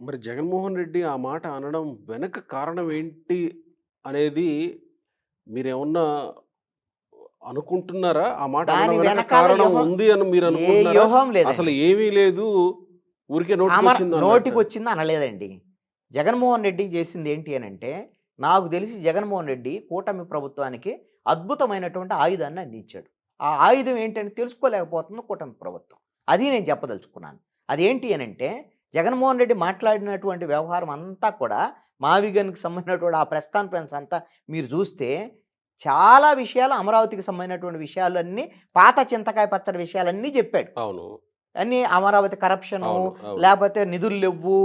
మరి జగన్మోహన్ రెడ్డి ఆ మాట అనడం వెనక కారణం ఏంటి అనేది మీరేమన్నా అనుకుంటున్నారా? ఆ మాట అనడం దాని వెనక వెనకాల కారణం వ్యూహం ఉంది అని ఏ మీరనుకుంటున్నారా? వ్యూహం అసలు లేదండి. ఏమీ లేదు. ఊరికే నోటికొచ్చిందన్నట్టా? నోటికొచ్చింది అనలేదండి. జగన్మోహన్ రెడ్డి చేసింది ఏంటి అనంటే, నాకు తెలిసి జగన్మోహన్ రెడ్డి కూటమి ప్రభుత్వానికి అద్భుతమైనటువంటి ఆయుధాన్ని అందించాడు. ఆ ఆయుధం ఏంటని తెలుసుకోలేకపోతుంది కూటమి ప్రభుత్వం. అది నేను చెప్పదలుచుకున్నాను. అదేంటి అనంటే, జగన్మోహన్ రెడ్డి మాట్లాడినటువంటి వ్యవహారం అంతా కూడా మావిగన్‌కి సంబంధించినటువంటి ఆ ప్రెస్ కాన్ఫరెన్స్ అంతా మీరు చూస్తే, చాలా విషయాలు అమరావతికి సంబంధించినటువంటి విషయాలన్నీ పాత చింతకాయ పచ్చడి విషయాలన్నీ చెప్పాడు. అవును. అన్నీ అమరావతి కరప్షను, అవును. అవును. లేపోతే నిధులు లెవ్వు,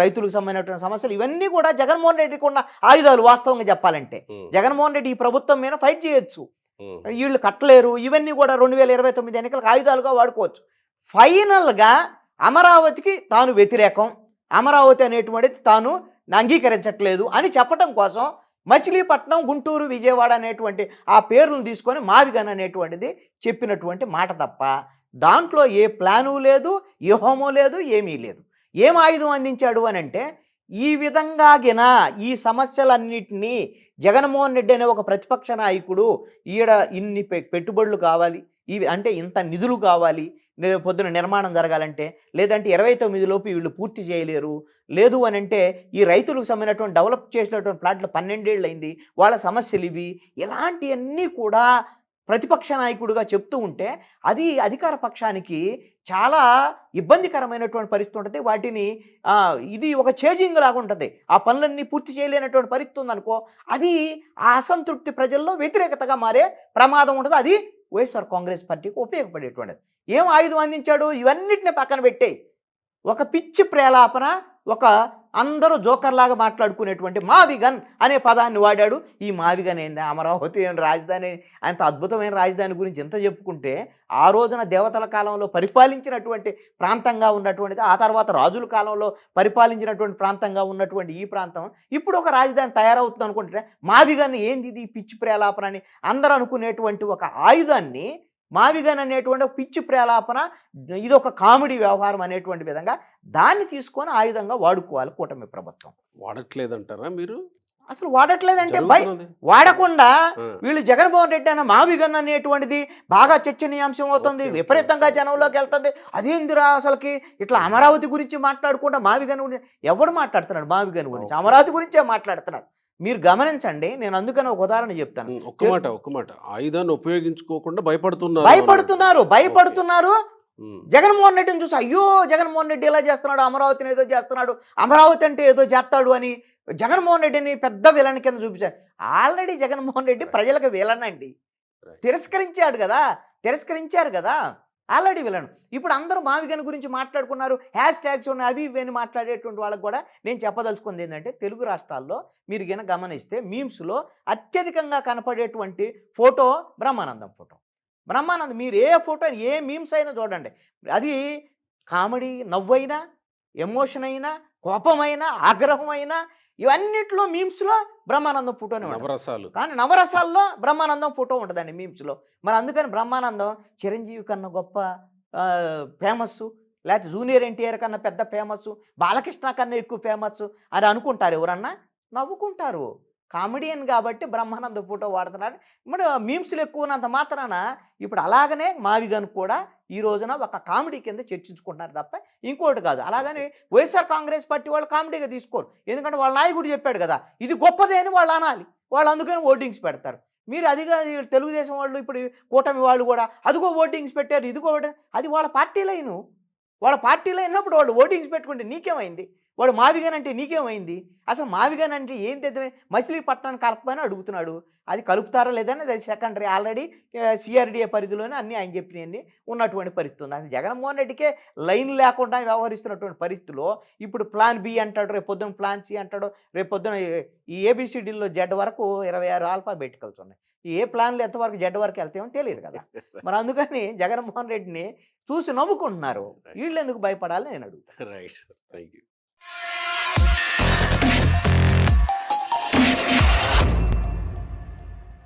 రైతులకు సంబంధించినటువంటి సమస్యలు ఇవన్నీ కూడా జగన్మోహన్ రెడ్డికి ఉన్న ఆయుధాలు వాస్తవంగా చెప్పాలంటే. హ్మ్. జగన్మోహన్ రెడ్డి ఈ ప్రభుత్వం మీద ఫైట్ చేయొచ్చు. హ్మ్. ఈళ్ళు కట్టలేరు. ఇవన్నీ కూడా 2029 ఎన్నికలకు ఆయుధాలుగా వాడుకోవచ్చు. ఫైనల్‌గా అమరావతికి తాను వ్యతిరేకం. అమరావతి అనేటువంటిది తాను అంగీకరించట్లేదు అని చెప్పటం కోసం మచిలీపట్నం, గుంటూరు, విజయవాడ అనేటువంటి ఆ పేర్లను తీసుకొని మావిగన్ అనేటువంటిది చెప్పినటువంటి మాట తప్ప దాంట్లో ఏ ప్లాను లేదు, వ్యూహము లేదు, ఏమీ లేదు. ఏం ఆయుధం అందించాడు అనంటే, ఈ విధంగా ఈ సమస్యలన్నిటినీ జగన్మోహన్ రెడ్డి అనే ఒక ప్రతిపక్ష నాయకుడు ఈడ ఇన్ని పెట్టుబడులు కావాలి, ఇవి అంటే ఇంత నిధులు కావాలి, పొద్దున నిర్మాణం జరగాలంటే, లేదంటే 29 లోపు వీళ్ళు పూర్తి చేయలేరు, లేదు అనంటే ఈ రైతులకు సంబంధించినటువంటి డెవలప్ చేసినటువంటి ప్లాట్లు 12 ఏళ్లయింది, వాళ్ళ సమస్యలివి, ఇలాంటియన్నీ కూడా ప్రతిపక్ష నాయకుడిగా చెప్తూ ఉంటే అది అధికార పక్షానికి చాలా ఇబ్బందికరమైనటువంటి పరిస్థితి ఉంటది. వాటిని ఇది ఒక చేజింగ్ లాగా ఉంటది. ఆ పనులన్నీ పూర్తి చేయలేనటువంటి పరిస్థితి ఉందనుకో, అది ఆ అసంతృప్తి ప్రజల్లో వ్యతిరేకతగా మారే ప్రమాదం ఉంటది. అది వైఎస్ఆర్ కాంగ్రెస్ పార్టీకి ఉపయోగపడేటువంటిది. ఏం ఆయుధం అందించాడు? ఇవన్నిటిని పక్కన పెట్టేయి. ఒక పిచ్చి ప్రేలాపన, ఒక అందరూ జోకర్‌లాగా మాట్లాడుకునేటువంటి మావిగన్ అనే పదాన్ని వాడాడు. ఈ మావిగన్ ఏంది? అమరావతి ఏం రాజధాని, అంత అద్భుతమైన రాజధాని గురించి ఇంత చెప్పుకుంటే, ఆ రోజున దేవతల కాలంలో పరిపాలించినటువంటి ప్రాంతంగా ఉన్నటువంటిది, ఆ తర్వాత రాజుల కాలంలో పరిపాలించినటువంటి ప్రాంతంగా ఉన్నటువంటి ఈ ప్రాంతం, ఇప్పుడు ఒక రాజధాని తయారవుతుందనుకుంటే, మావిగన్ ఏందిది పిచ్చి ప్రేలాపన అని అందరూ అనుకునేటువంటి ఒక ఆయుధాన్ని, మావిగన్ అనేటువంటి ఒక పిచ్చి ప్రేలాపన, ఇదొక కామెడీ వ్యవహారం అనేటువంటి విధంగా దాన్ని తీసుకొని ఆయుధంగా వాడుకోవాలి కూటమి ప్రభుత్వం. వాడట్లేదంటారా మీరు? అసలు వాడట్లేదంటే జరుగుతున్నది. వాడకుండా ఆ! వీళ్ళు జగన్మోహన్ రెడ్డి అన్న మావిగన్ అనేటువంటిది బాగా చర్చనీయాంశం అవుతుంది. ఓకే. ఓకే. విపరీతంగా ఓకే. జనంలోకెళ్తుంది. అదేందిరా అసలకి ఇట్లా అమరావతి గురించి మాట్లాడకుండా మావిగన్ గురించి ఎవడు మాట్లాడుతున్నాడు మావిగన్ గురించి? ఓకే. అమరావతి గురించే మాట్లాడుతున్నారు. మీరు గమనించండి. నేను అందుకని ఒక ఉదాహరణ చెప్తాను. హ్మ్. ఒక్క తె మాట, ఒక్క మాట. ఆయుధాన్ని ఉపయోగించుకోకుండా భయపడుతున్నారు అన్నట్టు. భయపడుతున్నారు. ఓకే. భయపడుతున్నారు. హ్మ్. జగన్మోహన్ రెడ్డిని చూసి అయ్యో! జగన్మోహన్ రెడ్డి ఇలా చేస్తున్నాడు, అమరావతిని ఏదో చేస్తున్నాడు, అమరావతి అంటే ఏదో చేస్తాడు అని జగన్మోహన్ రెడ్డిని పెద్ద విలన్ కింద చూపించారు. Already Jaganmohan Reddy right. ప్రజలకు విలన్ అండి. రైట్. తిరస్కరించాడు గదా! తిరస్కరించారు గదా! Already villain. ఇప్పుడు అందరూ మావిగన్ గురించి మాట్లాడుకున్నారు. హ్యాష్ ట్యాగ్స్ ఉన్నాయి, అవి ఇవి అని మాట్లాడేటువంటి వాళ్ళకి గూడా నేను చెప్పదలుచుకుంది ఏందంటే, తెలుగు రాష్ట్రాల్లో మీరు గనక గమనిస్తే మీమ్స్‌లో అత్యధికంగా కనపడేటువంటి ఫోటో బ్రహ్మానందం ఫోటో. బ్రహ్మానందం మీరు ఏ ఫోటో ఏ మీమ్స్ అయినా చూడండి. అది కామెడీ నవ్వైనా, ఎమోషన్ అయినా, కోపమైనా, ఆగ్రహమైనా ఇవన్నిట్లో మీమ్స్‌లో బ్రహ్మానందం ఫోటోనే ఉంటది. నవరసాలు. కానీ నవరసాల్లో బ్రహ్మానందం ఫోటో ఉంటదండి మీమ్స్‌లో. మరి అందుకని బ్రహ్మానందం చిరంజీవి కన్నా గొప్ప ఫేమస్సు, లేకపోతే జూనియర్ ఎన్టీఆర్ కన్నా పెద్ద ఫేమస్సు, బాలకృష్ణ కన్నా ఎక్కువ ఫేమస్సు అని అనుకుంటారా ఎవరన్నా? నవ్వుకుంటారు. కామెడియన్ కాబట్టి బ్రహ్మానందం ఫోటో వాడుతున్నారు. మరి మీమ్స్‌లు ఎక్కువున్నంత మాత్రాన ఇప్పుడు అలాగనే మావిగన్ కూడా ఈ రోజున ఒక కామెడీ కింద చర్చించుకుంటున్నారు తప్ప ఇంకోటి కాదు. అలాగని వైఎస్ఆర్ కాంగ్రెస్ పార్టీ వాళ్ళు కామెడీగా తీసుకోరు. ఎందుకంటే వాళ్ళ నాయకుడు చెప్పాడు కదా! ఇది గొప్పదే అని వాళ్ళు అనాలి. వాళ్ళు అందుకని ఓటింగ్స్ పెడతారు. మీరు అదిగా తెలుగుదేశం వాళ్ళు ఇప్పుడు కూటమి వాళ్ళు కూడా అదిగో ఓటింగ్స్ పెట్టారు, ఇదిగో అది వాళ్ళ పార్టీ లైను. వాళ్ళ పార్టీలో అయినప్పుడు వాళ్ళు ఓటింగ్స్ పెట్టుకుంటే నీకేమైంది? వాడు మావిగన్ అంటే నీకేమైంది? అసలు మావిగన్ అంటే ఏంటిది? మచిలీపట్నాన్ని కలపమని అడుగుతున్నాడు. అది కలుపుతారా లేదా అనేది అది సెకండరీ. ఆల్రెడీ సీఆర్‌డీఏ పరిధిలోనే అన్నీ ఆయన చెప్పినయన్నీ ఉన్నటువంటి పరిస్థితి ఉంది. అసలు జగన్మోహన్ రెడ్డికే లైన్ లేకుండా వ్యవహరిస్తున్నటువంటి పరిస్థితిలో ఇప్పుడు ప్లాన్ బి అంటాడు, రేపొద్దున ప్లాన్ సి అంటాడు, రేపొద్దున ఈ ఏబీసీడీల్లో జెడ్ వరకు 26 ఆల్ఫాబెటికల్స్ ఉన్నాయి. ఏ ప్లాన్‌లు ఎంతవరకు జెడ్ వరకు ఎళ్తాయో తెలీదు కదా! మరి అందుకని జగన్మోహన్ రెడ్డిని చూసి నవ్వుకుంటున్నారు. రైట్. వీళ్ళెందుకు భయపడాలి నేను అడుగుతాను. Right sir. Thank you.